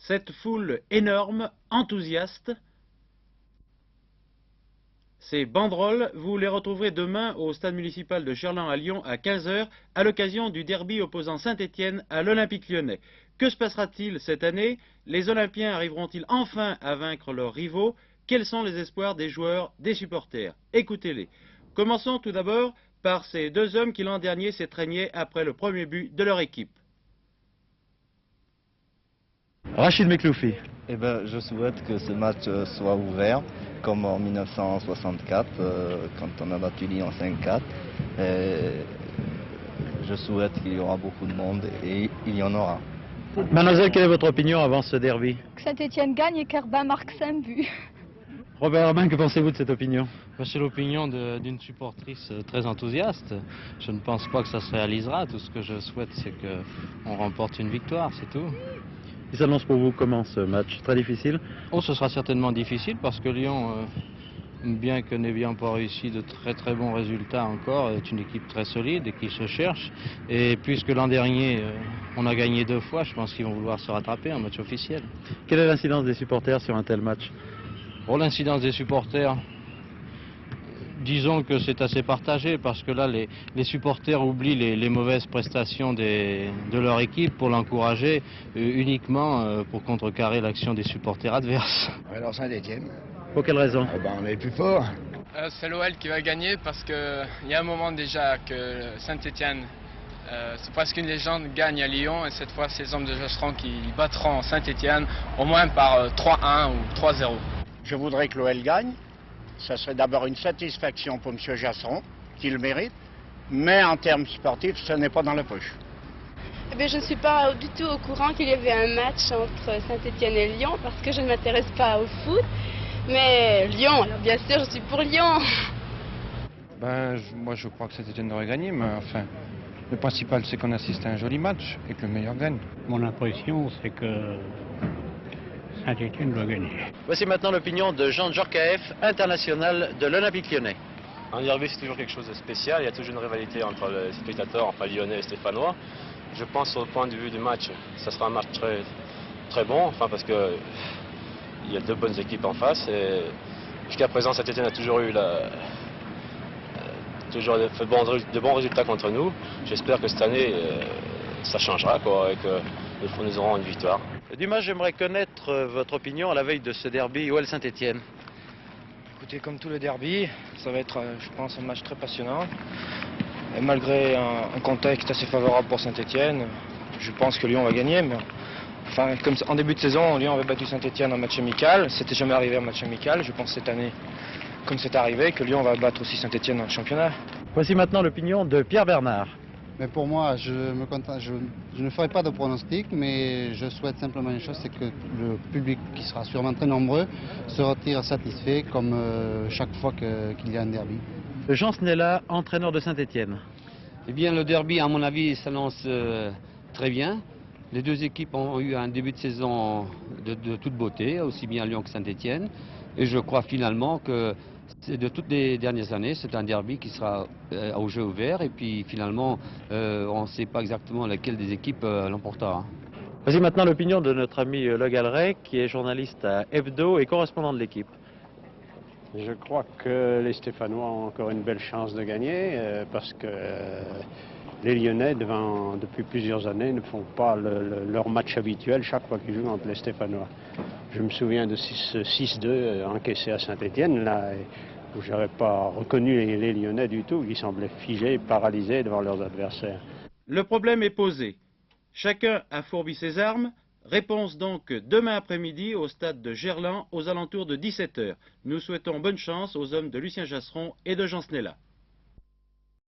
Cette foule énorme, enthousiaste, ces banderoles, vous les retrouverez demain au stade municipal de Gerland à Lyon à 15 h à l'occasion du derby opposant Saint-Étienne à l'Olympique lyonnais. Que se passera-t-il cette année? Les Olympiens arriveront-ils enfin à vaincre leurs rivaux? Quels sont les espoirs des joueurs, des supporters? Écoutez-les. Commençons tout d'abord par ces deux hommes qui l'an dernier s'étreignaient après le premier but de leur équipe. Rachid Mekloufi. Eh ben, je souhaite que ce match soit ouvert, comme en 1964, quand on a battu Lyon 5-4. Je souhaite qu'il y aura beaucoup de monde et il y en aura. Mademoiselle, quelle est votre opinion avant ce derby? Que Saint-Étienne gagne et qu'Herbin marque 5 buts. Robert Herbin, que pensez-vous de cette opinion? C'est l'opinion d'une supportrice très enthousiaste. Je ne pense pas que ça se réalisera. Tout ce que je souhaite, c'est qu'on remporte une victoire, c'est tout. Il s'annonce pour vous comment ce match? Très difficile? Oh, ce sera certainement difficile parce que Lyon, bien que n'ayant pas réussi de très bons résultats encore, est une équipe très solide et qui se cherche. Et puisque l'an dernier, on a gagné 2 fois, je pense qu'ils vont vouloir se rattraper en match officiel. Quelle est l'incidence des supporters sur un tel match? Pour l'incidence des supporters, disons que c'est assez partagé parce que là, les supporters oublient les mauvaises prestations de leur équipe pour l'encourager uniquement pour contrecarrer l'action des supporters adverses. Alors Saint-Étienne. Pour quelle raison? On est plus fort. C'est l'OL qui va gagner parce qu'il y a un moment déjà que Saint-Étienne, c'est presque une légende, gagne à Lyon et cette fois c'est les hommes de Josserand qui battront Saint-Étienne au moins par 3-1 ou 3-0. Je voudrais que l'OL gagne. Ça serait d'abord une satisfaction pour M. Jasseron, qui le mérite, mais en termes sportifs, ce n'est pas dans la poche. Eh bien, je ne suis pas du tout au courant qu'il y avait un match entre Saint-Étienne et Lyon, parce que je ne m'intéresse pas au foot. Mais Lyon, alors bien sûr, je suis pour Lyon. Moi je crois que Saint-Étienne devrait gagner, mais enfin, le principal c'est qu'on assiste à un joli match et que le meilleur gagne. Mon impression, c'est que Saint-Étienne doit gagner. Voici maintenant l'opinion de Jean Djorkaeff, international de l'Olympique lyonnais. Un derby, c'est toujours quelque chose de spécial. Il y a toujours une rivalité entre les spectateurs, enfin lyonnais et stéphanois. Je pense au point de vue du match, ça sera un match très bon, enfin parce que il y a 2 bonnes équipes en face et jusqu'à présent Saint-Étienne a toujours eu fait de bons résultats contre nous. J'espère que cette année ça changera quoi, et que nous aurons une victoire. Dumas, j'aimerais connaître votre opinion à la veille de ce derby OL Saint-Étienne. Écoutez, comme tous les derbys, ça va être, je pense, un match très passionnant. Et malgré un contexte assez favorable pour Saint-Étienne, je pense que Lyon va gagner. Mais, enfin, comme en début de saison, Lyon avait battu Saint-Étienne en match amical. C'était jamais arrivé en match amical. Je pense cette année, comme c'est arrivé, que Lyon va battre aussi Saint-Étienne dans le championnat. Voici maintenant l'opinion de Pierre Bernard. Mais pour moi, je ne ferai pas de pronostic, mais je souhaite simplement une chose, c'est que le public, qui sera sûrement très nombreux, se retire satisfait comme chaque fois qu'il y a un derby. Jean Snella, entraîneur de Saint-Étienne. Eh bien, le derby, à mon avis, s'annonce très bien. Les 2 équipes ont eu un début de saison de toute beauté, aussi bien Lyon que Saint-Étienne. Et je crois finalement que de toutes les dernières années, c'est un derby qui sera au jeu ouvert. Et puis finalement, on ne sait pas exactement laquelle des équipes l'emportera. Voici maintenant l'opinion de notre ami Le Galleret, qui est journaliste à Hebdo et correspondant de l'équipe. Je crois que les Stéphanois ont encore une belle chance de gagner parce que les Lyonnais, depuis plusieurs années, ne font pas leur match habituel chaque fois qu'ils jouent entre les Stéphanois. Je me souviens de 6-2 encaissé à Saint-Étienne, là, où je n'avais pas reconnu les Lyonnais du tout, ils semblaient figés, paralysés devant leurs adversaires. Le problème est posé. Chacun a fourbi ses armes. Réponse donc demain après-midi au stade de Gerland aux alentours de 17 h. Nous souhaitons bonne chance aux hommes de Lucien Jasseron et de Jean Snella.